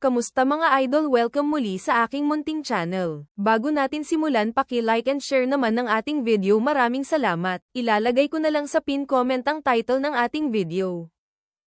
Kamusta mga idol, welcome muli sa aking munting channel. Bago natin simulan, paki-like and share naman ng ating video, maraming salamat. Ilalagay ko na lang sa pin comment ang title ng ating video.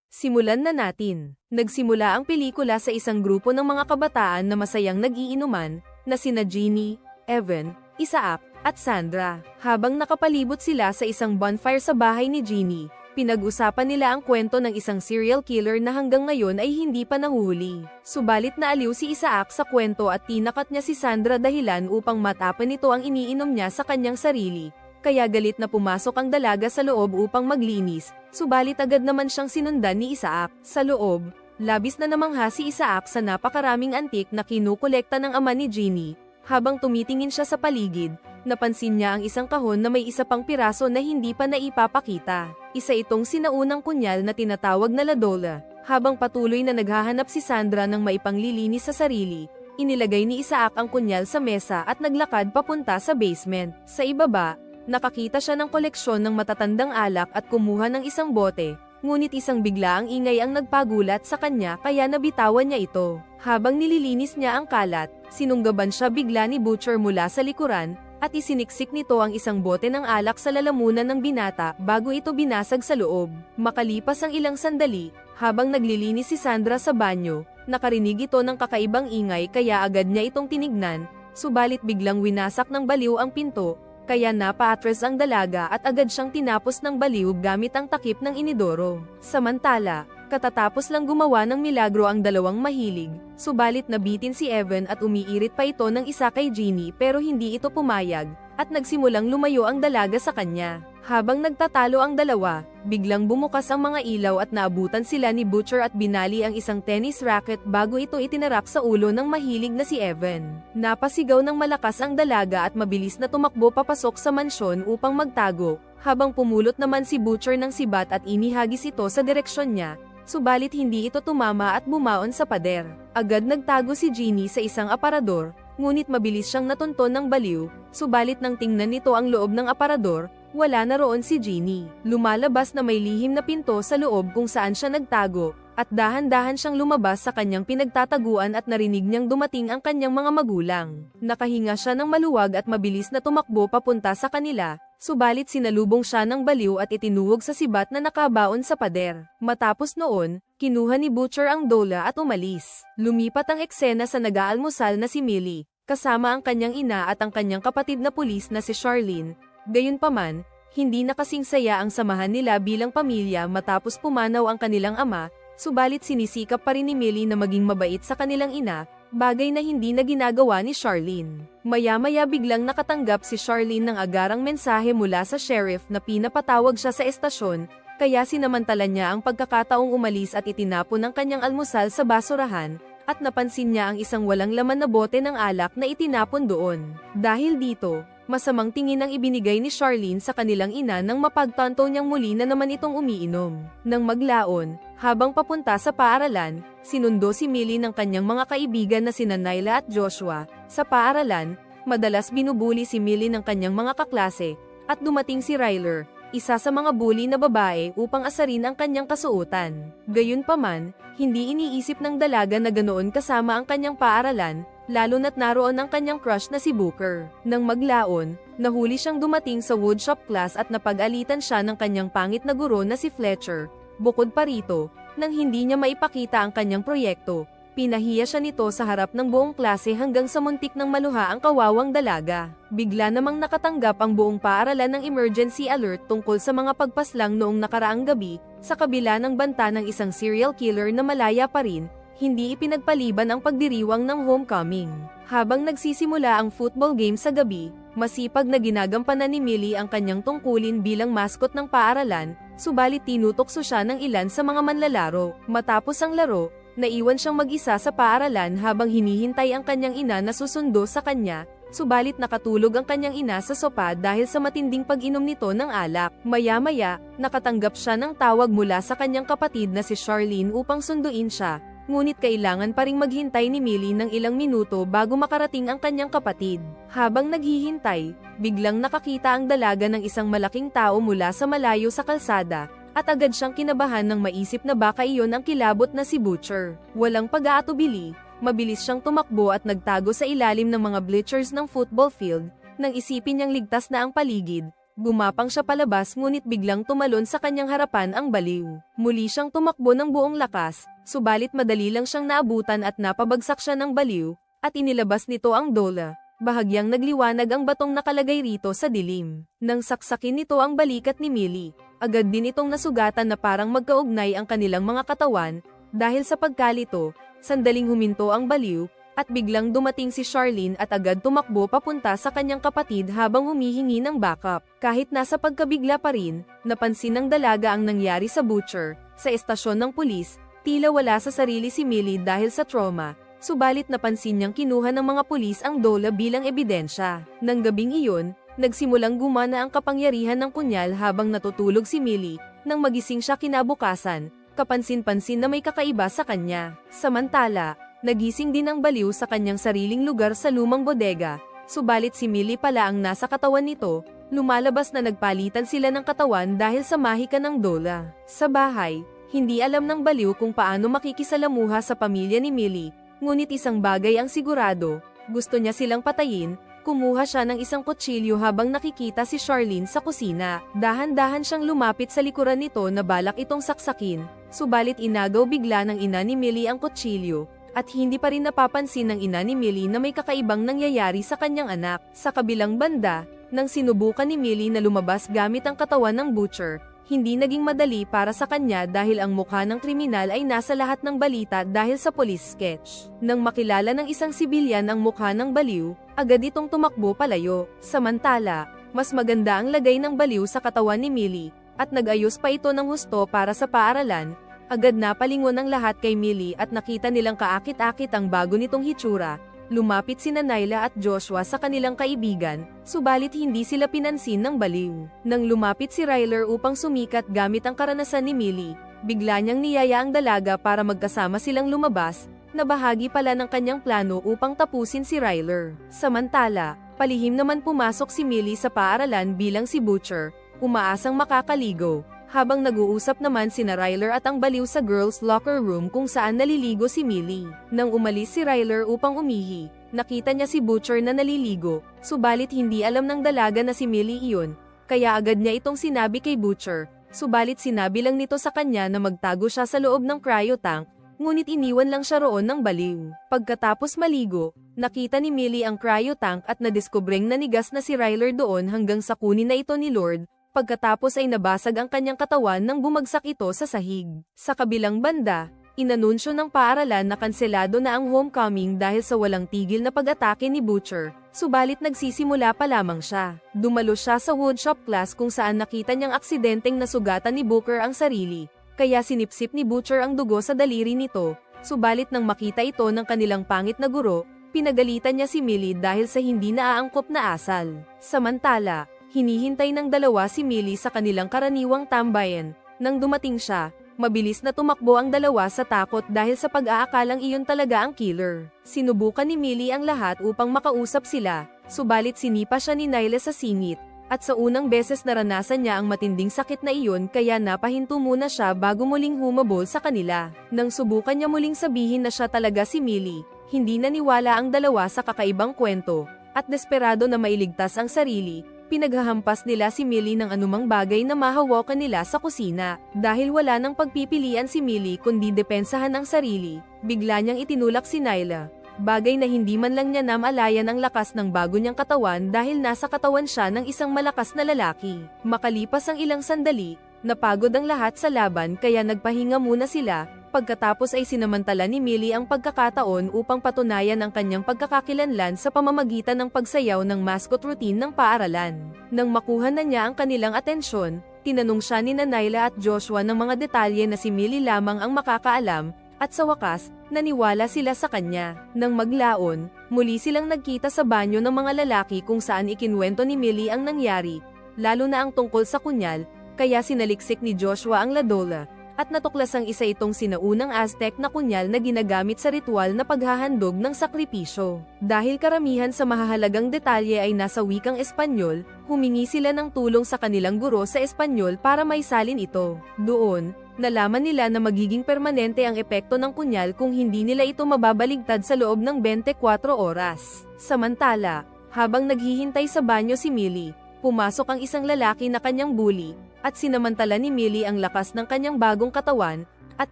Simulan na natin. Nagsimula ang pelikula sa isang grupo ng mga kabataan na masayang nag-iinuman, na sina Jeannie, Evan, Isaac, at Sandra. Habang nakapalibot sila sa isang bonfire sa bahay ni Jeannie, pinag-usapan nila ang kwento ng isang serial killer na hanggang ngayon ay hindi pa nahuhuli. Subalit naaliw si Isaac sa kwento at tinakat niya si Sandra dahilan upang matapan nito ang iniinom niya sa kanyang sarili. Kaya galit na pumasok ang dalaga sa loob upang maglinis, subalit agad naman siyang sinundan ni Isaac. Sa loob, labis na namangha si Isaac sa napakaraming antik na kinukolekta ng ama ni Jeannie. Habang tumitingin siya sa paligid, napansin niya ang isang kahon na may isa pang piraso na hindi pa naipapakita. Isa itong sinaunang kunyal na tinatawag na Ladola. Habang patuloy na naghahanap si Sandra ng maipanglilinis sa sarili, inilagay ni Isaac ang kunyal sa mesa at naglakad papunta sa basement. Sa ibaba, nakakita siya ng koleksyon ng matatandang alak at kumuha ng isang bote. Ngunit isang bigla ang ingay ang nagpagulat sa kanya kaya nabitawan niya ito. Habang nililinis niya ang kalat, sinunggaban siya bigla ni Butcher mula sa likuran, at isiniksik nito ang isang bote ng alak sa lalamunan ng binata bago ito binasag sa loob. Makalipas ang ilang sandali, habang naglilinis si Sandra sa banyo, nakarinig ito ng kakaibang ingay kaya agad niya itong tinignan, subalit biglang winasak ng baliw ang pinto, kaya napa-atras ang dalaga at agad siyang tinapos ng baliw gamit ang takip ng inidoro. Samantala, katatapos lang gumawa ng milagro ang dalawang mahilig, subalit nabitin si Evan at umiirit pa ito ng isa kay Jeannie pero hindi ito pumayag, at nagsimulang lumayo ang dalaga sa kanya. Habang nagtatalo ang dalawa, biglang bumukas ang mga ilaw at naabutan sila ni Butcher at binali ang isang tennis racket bago ito itinarak sa ulo ng mahilig na si Evan. Napasigaw ng malakas ang dalaga at mabilis na tumakbo papasok sa mansyon upang magtago, habang pumulot naman si Butcher ng sibat at inihagis ito sa direksyon niya. Subalit hindi ito tumama at bumaon sa pader. Agad nagtago si Jeannie sa isang aparador, ngunit mabilis siyang natunton ng baliw, subalit nang tingnan nito ang loob ng aparador, wala na roon si Jeannie. Lumalabas na may lihim na pinto sa loob kung saan siya nagtago, at dahan-dahan siyang lumabas sa kanyang pinagtataguan at narinig niyang dumating ang kanyang mga magulang. Nakahinga siya ng maluwag at mabilis na tumakbo papunta sa kanila, subalit sinalubong siya ng baliw at itinuwog sa sibat na nakabaon sa pader. Matapos noon, kinuha ni Butcher ang dola at umalis. Lumipat ang eksena sa nag-aalmusal na si Millie, kasama ang kanyang ina at ang kanyang kapatid na pulis na si Charlene. Gayunpaman, hindi na kasing saya ang samahan nila bilang pamilya matapos pumanaw ang kanilang ama, subalit sinisikap pa rin ni Millie na maging mabait sa kanilang ina, bagay na hindi na ginagawa ni Charlene. Maya-maya biglang nakatanggap si Charlene ng agarang mensahe mula sa sheriff na pinapatawag siya sa estasyon, kaya sinamantala niya ang pagkakataong umalis at itinapon ang kanyang almusal sa basurahan, at napansin niya ang isang walang laman na bote ng alak na itinapon doon. Dahil dito, masamang tingin ang ibinigay ni Charlene sa kanilang ina nang mapagtanto niyang muli na naman itong umiinom. Nang maglaon, habang papunta sa paaralan, sinundo si Millie ng kanyang mga kaibigan na sina Nyla at Joshua. Sa paaralan, madalas binubuli si Millie ng kanyang mga kaklase, at dumating si Ryler, isa sa mga bully na babae upang asarin ang kanyang kasuotan. Gayunpaman, hindi iniisip ng dalaga na ganoon kasama ang kanyang paaralan, lalo na't naroon ang kanyang crush na si Booker. Nang maglaon, nahuli siyang dumating sa woodshop class at napag-alitan siya ng kanyang pangit na guro na si Fletcher. Bukod pa rito, nang hindi niya maipakita ang kanyang proyekto, pinahiya siya nito sa harap ng buong klase hanggang sa muntik ng maluha ang kawawang dalaga. Bigla namang nakatanggap ang buong paaralan ng emergency alert tungkol sa mga pagpaslang noong nakaraang gabi, sa kabila ng banta ng isang serial killer na malaya pa rin. Hindi ipinagpaliban ang pagdiriwang ng homecoming. Habang nagsisimula ang football game sa gabi, masipag na ginagampanan ni Millie ang kanyang tungkulin bilang mascot ng paaralan, subalit tinutokso siya ng ilan sa mga manlalaro. Matapos ang laro, naiwan siyang mag-isa sa paaralan habang hinihintay ang kanyang ina na susundo sa kanya, subalit nakatulog ang kanyang ina sa sopa dahil sa matinding pag-inom nito ng alak. Maya-maya, nakatanggap siya ng tawag mula sa kanyang kapatid na si Charlene upang sunduin siya. Ngunit kailangan pa ring maghintay ni Millie ng ilang minuto bago makarating ang kanyang kapatid. Habang naghihintay, biglang nakakita ang dalaga ng isang malaking tao mula sa malayo sa kalsada, at agad siyang kinabahan nang maisip na baka iyon ang kilabot na si Butcher. Walang pag-aatubili, Mabilis siyang tumakbo at nagtago sa ilalim ng mga bleachers ng football field. Nang isipin niyang ligtas na ang paligid, gumapang siya palabas ngunit biglang tumalon sa kanyang harapan ang baliw. Muli siyang tumakbo ng buong lakas, subalit madali lang siyang naabutan at napabagsak siya ng baliw, at inilabas nito ang dola. Bahagyang nagliwanag ang batong nakalagay rito sa dilim. Nang saksakin nito ang balikat ni Millie, agad din itong nasugatan na parang magkaugnay ang kanilang mga katawan. Dahil sa pagkalito, sandaling huminto ang baliw, at biglang dumating si Charlene at agad tumakbo papunta sa kanyang kapatid habang humihingi ng backup. Kahit nasa pagkabigla pa rin, napansin ng dalaga ang nangyari sa butcher. Sa estasyon ng pulis, tila wala sa sarili si Millie dahil sa trauma. Subalit napansin niyang kinuha ng mga pulis ang dola bilang ebidensya. Nang gabing iyon, nagsimulang gumana ang kapangyarihan ng kunyal habang natutulog si Millie. Nang magising siya kinabukasan, kapansin-pansin na may kakaiba sa kanya. Samantala, nagising din ang baliw sa kanyang sariling lugar sa lumang bodega. Subalit si Millie pala ang nasa katawan nito. Lumalabas na nagpalitan sila ng katawan dahil sa mahika ng dola. Sa bahay, hindi alam ng baliw kung paano makikisalamuha sa pamilya ni Millie. Ngunit isang bagay ang sigurado, gusto niya silang patayin. Kumuha siya ng isang kutsilyo habang nakikita si Charlene sa kusina. Dahan-dahan siyang lumapit sa likuran nito na balak itong saksakin, subalit inagaw bigla ng ina ni Millie ang kutsilyo, at hindi pa rin napapansin ng ina ni Millie na may kakaibang nangyayari sa kanyang anak. Sa kabilang banda, nang sinubukan ni Millie na lumabas gamit ang katawan ng butcher, hindi naging madali para sa kanya dahil ang mukha ng kriminal ay nasa lahat ng balita dahil sa police sketch. Nang makilala ng isang sibilyan ang mukha ng baliw, agad itong tumakbo palayo. Samantala, mas maganda ang lagay ng baliw sa katawan ni Millie, at nag-ayos pa ito ng husto para sa paaralan. Agad na palingon ang lahat kay Millie at nakita nilang kaakit-akit ang bago nitong hitsura. Lumapit sina Nyla at Joshua sa kanilang kaibigan, subalit hindi sila pinansin ng baliw. Nang lumapit si Ryler upang sumikat gamit ang karanasan ni Millie, bigla niyang niyaya ang dalaga para magkasama silang lumabas, na bahagi pala ng kanyang plano upang tapusin si Ryler. Samantala, palihim naman pumasok si Millie sa paaralan bilang si Butcher, umaasang makakaligo. Habang nag-uusap naman sina Ryler at ang baliw sa girls' locker room kung saan naliligo si Millie. Nang umalis si Ryler upang umihi, nakita niya si Butcher na naliligo, subalit hindi alam ng dalaga na si Millie iyon, kaya agad niya itong sinabi kay Butcher, subalit sinabi lang nito sa kanya na magtago siya sa loob ng cryo tank, ngunit iniwan lang siya roon ng baliw. Pagkatapos maligo, nakita ni Millie ang cryo tank at nadiskubreng nanigas na si Ryler doon hanggang sa kunin na ito ni Lord. Pagkatapos ay nabasag ang kanyang katawan nang bumagsak ito sa sahig. Sa kabilang banda, inanunsyo ng paaralan na kanselado na ang homecoming dahil sa walang tigil na pag-atake ni Butcher, subalit nagsisimula pa lamang siya. Dumalo siya sa woodshop class kung saan nakita niyang aksidenteng nasugatan ni Booker ang sarili, kaya sinipsip ni Butcher ang dugo sa daliri nito, subalit nang makita ito ng kanilang pangit na guro, pinagalitan niya si Millie dahil sa hindi naaangkop na asal. Samantala, hinihintay ng dalawa si Millie sa kanilang karaniwang tambayan. Nang dumating siya, mabilis na tumakbo ang dalawa sa takot dahil sa pag-aakalang iyon talaga ang killer. Sinubukan ni Millie ang lahat upang makausap sila, subalit sinipa siya ni Nyla sa singit, at sa unang beses naranasan niya ang matinding sakit na iyon kaya napahinto muna siya bago muling humabol sa kanila. Nang subukan niya muling sabihin na siya talaga si Millie, hindi naniwala ang dalawa sa kakaibang kwento, at desperado na mailigtas ang sarili, pinaghahampas nila si Millie ng anumang bagay na mahawakan nila sa kusina. Dahil wala nang pagpipilian si Millie kundi depensahan ang sarili, bigla niyang itinulak si Nyla. Bagay na hindi man lang niya namalayan ang lakas ng bago niyang katawan dahil nasa katawan siya ng isang malakas na lalaki. Makalipas ang ilang sandali, napagod ang lahat sa laban kaya nagpahinga muna sila. Pagkatapos ay sinamantala ni Millie ang pagkakataon upang patunayan ang kanyang pagkakakilanlan sa pamamagitan ng pagsayaw ng mascot routine ng paaralan. Nang makuha na niya ang kanilang atensyon, tinanong siya ni Nyla at Joshua ng mga detalye na si Millie lamang ang makakaalam, at sa wakas, naniwala sila sa kanya. Nang maglaon, muli silang nagkita sa banyo ng mga lalaki kung saan ikinwento ni Millie ang nangyari, lalo na ang tungkol sa kunyal, kaya sinaliksik ni Joshua ang ladola, at natuklasang isa itong sinaunang Aztec na kunyal na ginagamit sa ritual na paghahandog ng sakripisyo. Dahil karamihan sa mahahalagang detalye ay nasa wikang Espanyol, humingi sila ng tulong sa kanilang guro sa Espanyol para maisalin ito. Doon, Nalaman nila na magiging permanente ang epekto ng kunyal kung hindi nila ito mababaligtad sa loob ng 24 oras. Samantala, habang naghihintay sa banyo si Millie, pumasok ang isang lalaki na kanyang bully, at sinamantala ni Millie ang lakas ng kanyang bagong katawan, at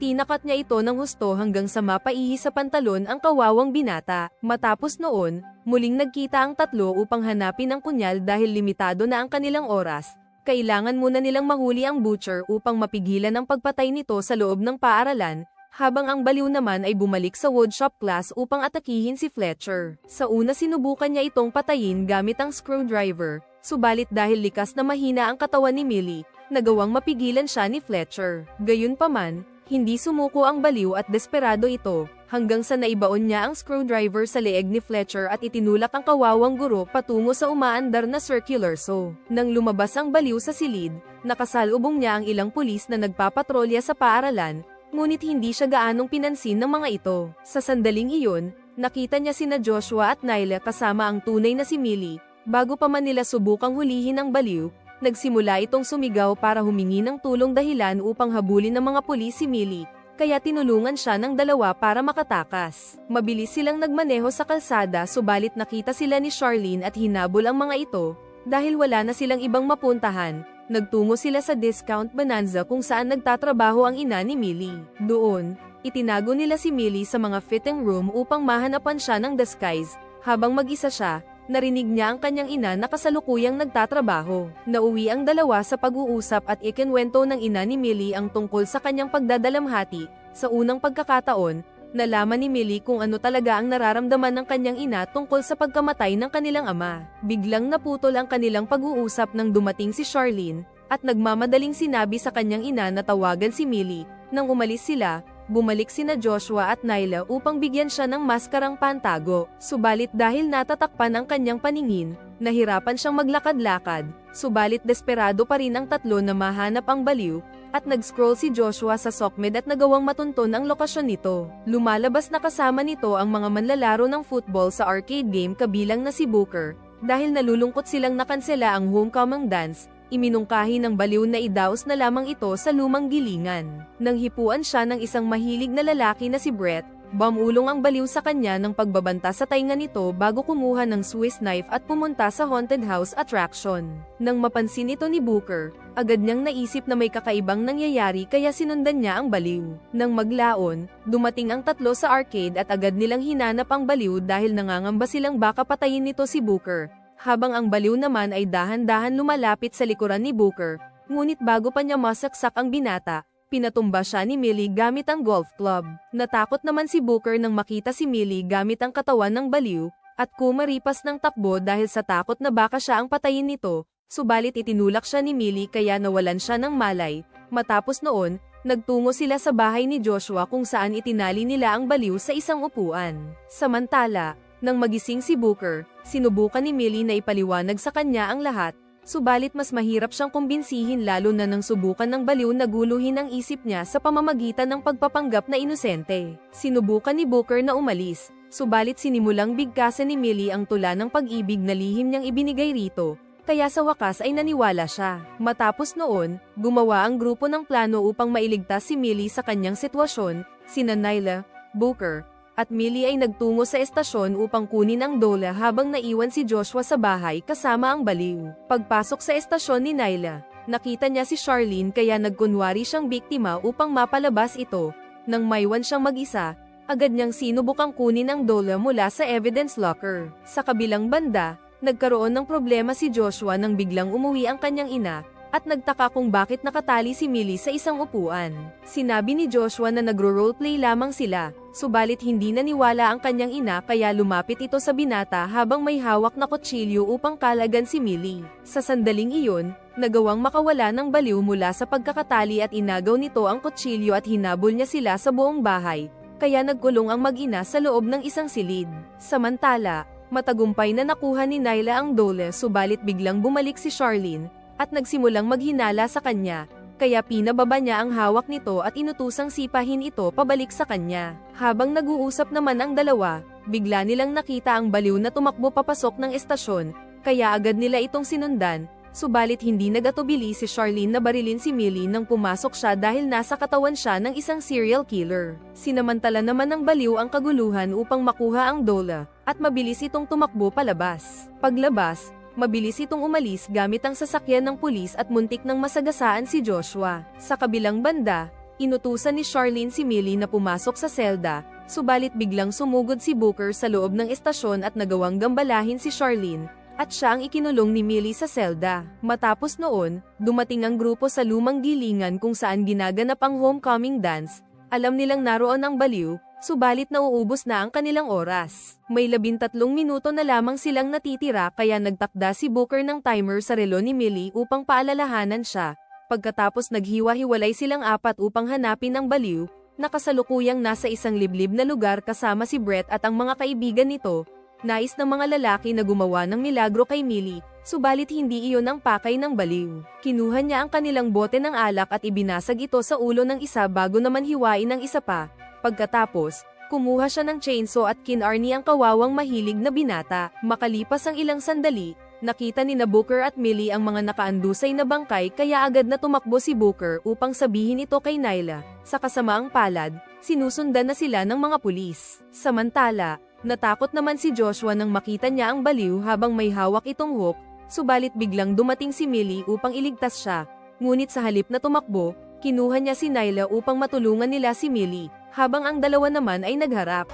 tinakat niya ito ng husto hanggang sa mapaihi sa pantalon ang kawawang binata. Matapos noon, muling nagkita ang tatlo upang hanapin ang kunyal dahil limitado na ang kanilang oras. Kailangan muna nilang mahuli ang butcher upang mapigilan ang pagpatay nito sa loob ng paaralan, habang ang baliw naman ay bumalik sa woodshop class upang atakihin si Fletcher. Sa una sinubukan niya itong patayin gamit ang screwdriver, subalit dahil likas na mahina ang katawan ni Millie, nagawang mapigilan siya ni Fletcher. Gayunpaman, hindi sumuko ang baliw at desperado ito, hanggang sa naibaon niya ang screwdriver sa leeg ni Fletcher at itinulak ang kawawang guro patungo sa umaandar na circular saw. Nang lumabas ang baliw sa silid, nakasalubong niya ang ilang pulis na nagpapatrolya sa paaralan, ngunit hindi siya gaanong pinansin ng mga ito. Sa sandaling iyon, nakita niya sina Joshua at Nyla kasama ang tunay na si Millie. Bago pa man nila subukang hulihin ang baliw, nagsimula itong sumigaw para humingi ng tulong dahilan upang habulin ng mga pulis si Millie, kaya tinulungan siya ng dalawa para makatakas. Mabilis silang nagmaneho sa kalsada subalit nakita sila ni Charlene at hinabol ang mga ito, dahil wala na silang ibang mapuntahan. Nagtungo sila sa discount bonanza kung saan nagtatrabaho ang ina ni Millie. Doon, itinago nila si Millie sa mga fitting room upang mahanapan siya ng disguise. Habang mag-isa siya, narinig niya ang kanyang ina na kasalukuyang nagtatrabaho. Nauwi ang dalawa sa pag-uusap at ikinwento ng ina ni Millie ang tungkol sa kanyang pagdadalamhati. Sa unang pagkakataon, nalaman ni Millie kung ano talaga ang nararamdaman ng kanyang ina tungkol sa pagkamatay ng kanilang ama. Biglang naputol ang kanilang pag-uusap nang dumating si Charlene, at nagmamadaling sinabi sa kanyang ina na tawagan si Millie. Nang umalis sila, bumalik sina Joshua at Nyla upang bigyan siya ng maskarang pantago. Subalit dahil natatakpan ang kanyang paningin, nahirapan siyang maglakad-lakad. Subalit desperado pa rin ang tatlo na mahanap ang baliw, at nag-scroll si Joshua sa SOCMED at nagawang matunton ang lokasyon nito. Lumalabas na kasama nito ang mga manlalaro ng football sa arcade game kabilang na si Booker. Dahil nalulungkot silang nakansela ang homecoming dance, iminungkahi ng baliw na idaos na lamang ito sa lumang gilingan. Nang hipuan siya ng isang mahilig na lalaki na si Brett, bumulong ang baliw sa kanya ng pagbabanta sa tainga nito bago kumuha ng Swiss knife at pumunta sa haunted house attraction. Nang mapansin ito ni Booker, agad niyang naisip na may kakaibang nangyayari kaya sinundan niya ang baliw. Nang maglaon, dumating ang tatlo sa arcade at agad nilang hinanap ang baliw dahil nangangamba silang baka patayin nito si Booker. Habang ang baliw naman ay dahan-dahan lumalapit sa likuran ni Booker, ngunit bago pa niya masaksak ang binata, pinatumba siya ni Millie gamit ang golf club. Natakot naman si Booker nang makita si Millie gamit ang katawan ng baliw, at kumaripas ng takbo dahil sa takot na baka siya ang patayin nito, subalit itinulak siya ni Millie kaya nawalan siya ng malay. Matapos noon, nagtungo sila sa bahay ni Joshua kung saan itinali nila ang baliw sa isang upuan. Samantala, nang magising si Booker, sinubukan ni Millie na ipaliwanag sa kanya ang lahat, subalit mas mahirap siyang kumbinsihin lalo na nang subukan ng baliw na guluhin ang isip niya sa pamamagitan ng pagpapanggap na inosente. Sinubukan ni Booker na umalis, subalit sinimulang bigkasan ni Millie ang tula ng pag-ibig na lihim niyang ibinigay rito, kaya sa wakas ay naniwala siya. Matapos noon, gumawa ang grupo ng plano upang mailigtas si Millie sa kanyang sitwasyon. Sina Nyla, Booker, at Millie ay nagtungo sa estasyon upang kunin ang dola habang naiwan si Joshua sa bahay kasama ang baliw. Pagpasok sa estasyon ni Nyla, nakita niya si Charlene kaya nagkunwari siyang biktima upang mapalabas ito. Nang maiwan siyang mag-isa, agad niyang sinubukang kunin ang dola mula sa evidence locker. Sa kabilang banda, nagkaroon ng problema si Joshua nang biglang umuwi ang kanyang ina, at nagtaka kung bakit nakatali si Millie sa isang upuan. Sinabi ni Joshua na nagro-roleplay lamang sila, subalit hindi naniwala ang kanyang ina kaya lumapit ito sa binata habang may hawak na kutsilyo upang kalagan si Millie. Sa sandaling iyon, nagawang makawala ng baliw mula sa pagkakatali at inagaw nito ang kutsilyo at hinabol niya sila sa buong bahay, kaya nagkulong ang mag-ina sa loob ng isang silid. Samantala, matagumpay na nakuha ni Nyla ang dole subalit biglang bumalik si Charlene, at nagsimulang maghinala sa kanya, kaya pinababa niya ang hawak nito at inutusang sipahin ito pabalik sa kanya. Habang nag-uusap naman ang dalawa, bigla nilang nakita ang baliw na tumakbo papasok ng estasyon, kaya agad nila itong sinundan. subalit hindi nagatubili si Charlene na barilin si Millie nang pumasok siya dahil nasa katawan siya ng isang serial killer. Sinamantala naman ng baliw ang kaguluhan upang makuha ang Dola, at mabilis itong tumakbo palabas. Paglabas, mabilis itong umalis gamit ang sasakyan ng pulis at muntik nang masagasaan si Joshua. Sa kabilang banda, inutusan ni Charlene si Millie na pumasok sa selda, subalit biglang sumugod si Booker sa loob ng estasyon at nagawang gambalahin si Charlene, at siya ang ikinulong ni Millie sa selda. Matapos noon, dumating ang grupo sa lumang gilingan kung saan ginaganap ang homecoming dance. Alam nilang naroon ang baliw, subalit nauubos na ang kanilang oras. May 13 minuto na lamang silang natitira kaya nagtakda si Booker ng timer sa relo ni Millie upang paalalahanan siya. Pagkatapos naghiwa-hiwalay silang apat upang hanapin ang baliw, na kasalukuyang nasa isang liblib na lugar kasama si Brett at ang mga kaibigan nito. Nais ng mga lalaki na gumawa ng milagro kay Millie, subalit hindi iyon ang pakay ng baliw. Kinuha niya ang kanilang bote ng alak at ibinasag ito sa ulo ng isa bago naman hiwain ang isa pa. Pagkatapos, kumuha siya ng chainsaw at kinarni ang kawawang mahilig na binata. Makalipas ang ilang sandali, nakita ni na Booker at Millie ang mga nakaandusay na bangkay kaya agad na tumakbo si Booker upang sabihin ito kay Nyla. Sa kasamaang palad, sinusundan na sila ng mga pulis. Samantala, natakot naman si Joshua nang makita niya ang baliw habang may hawak itong hook, subalit biglang dumating si Millie upang iligtas siya. Ngunit sa halip na tumakbo, kinuha niya si Nyla upang matulungan nila si Millie, habang ang dalawa naman ay nagharap.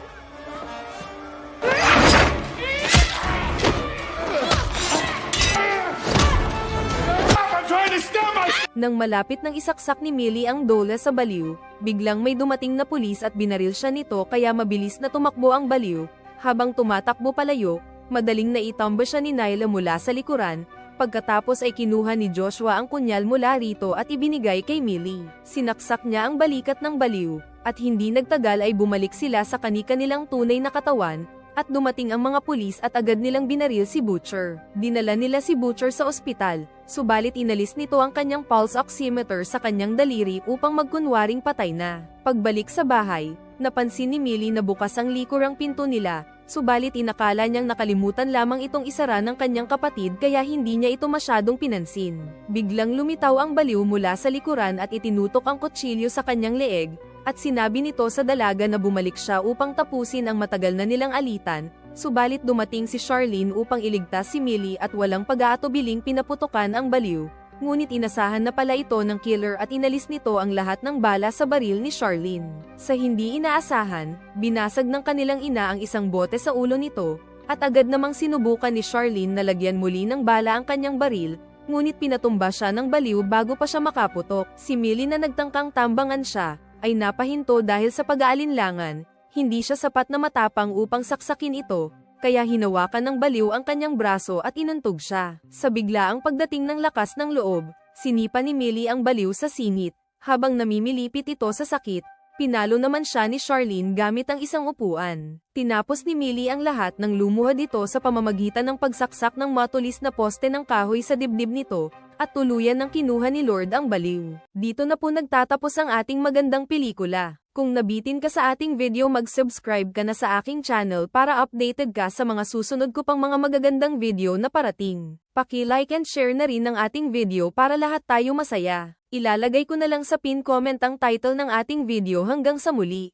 Nang malapit ng isaksak ni Millie ang Dola sa baliw, biglang may dumating na pulis at binaril siya nito kaya mabilis na tumakbo ang baliw. Habang tumatakbo palayo, madaling naitumba siya ni Nyla mula sa likuran. Pagkatapos ay kinuha ni Joshua ang kunyal mula rito at ibinigay kay Millie. Sinaksak niya ang balikat ng baliw, at hindi nagtagal ay bumalik sila sa kani-kanilang tunay na katawan, at dumating ang mga pulis at agad nilang binaril si Butcher. Dinala nila si Butcher sa ospital, subalit inalis nito ang kanyang pulse oximeter sa kanyang daliri upang magkunwaring patay na. Pagbalik sa bahay, napansin ni Millie na bukas ang likurang pinto nila, subalit inakala niyang nakalimutan lamang itong isara ng kanyang kapatid kaya hindi niya ito masyadong pinansin. Biglang lumitaw ang baliw mula sa likuran at itinutok ang kutsilyo sa kanyang leeg, at sinabi nito sa dalaga na bumalik siya upang tapusin ang matagal na nilang alitan, subalit dumating si Charlene upang iligtas si Millie at walang pag-aatubiling pinaputukan ang baliw. Ngunit inasahan na pala ito ng killer at inalis nito ang lahat ng bala sa baril ni Charlene. Sa hindi inaasahan, binasag ng kanilang ina ang isang bote sa ulo nito, at agad namang sinubukan ni Charlene na lagyan muli ng bala ang kanyang baril, ngunit pinatumba siya ng baliw bago pa siya makaputok. Si Millie na nagtangkang tambangan siya, ay napahinto dahil sa pag-aalinlangan, hindi siya sapat na matapang upang saksakin ito, kaya hinawakan ng baliw ang kanyang braso at inuntog siya. Sa biglaang pagdating ng lakas ng loob, sinipa ni Millie ang baliw sa singit, habang namimilipit ito sa sakit, pinalo naman siya ni Charlene gamit ang isang upuan. Tinapos ni Millie ang lahat ng lumuhad ito sa pamamagitan ng pagsaksak ng matulis na poste ng kahoy sa dibdib nito, at tuluyan ng kinuha ni Lord ang baliw. Dito na po nagtatapos ang ating magandang pelikula. Kung nabitin ka sa ating video, mag-subscribe ka na sa aking channel para updated ka sa mga susunod ko pang mga magagandang video na parating. Paki-like and share na rin ang ating video para lahat tayo masaya. Ilalagay ko na lang sa pin comment ang title ng ating video. Hanggang sa muli.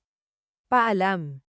Paalam.